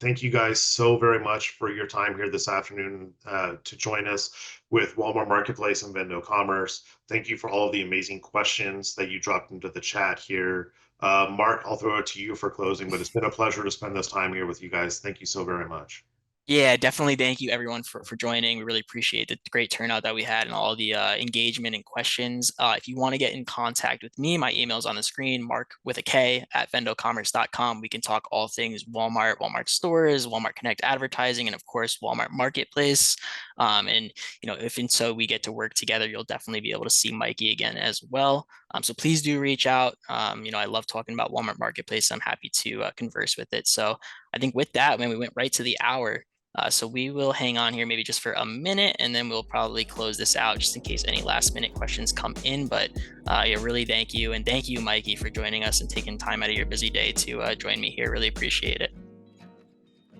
Thank you guys so very much for your time here this afternoon to join us with Walmart Marketplace and Vendo Commerce. Thank you for all of the amazing questions that you dropped into the chat here. Mark, I'll throw it to you for closing, but it's been a pleasure to spend this time here with you guys. Thank you so very much. Yeah, definitely. Thank you everyone for joining. We really appreciate the great turnout that we had and all the engagement and questions. If you want to get in contact with me, my email is on the screen, Mark with a K at vendocommerce.com. We can talk all things Walmart, Walmart stores, Walmart Connect advertising, and of course, Walmart Marketplace. And if and so we get to work together, you'll definitely be able to see Mikey again as well. So please do reach out. I love talking about Walmart Marketplace. I'm happy to converse with it. So I think with that, when we went right to the hour. So we will hang on here maybe just for a minute, and then we'll probably close this out just in case any last minute questions come in. But yeah, really thank you. And thank you, Mikey, for joining us and taking time out of your busy day to join me here. Really appreciate it.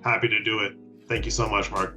Happy to do it. Thank you so much, Mark.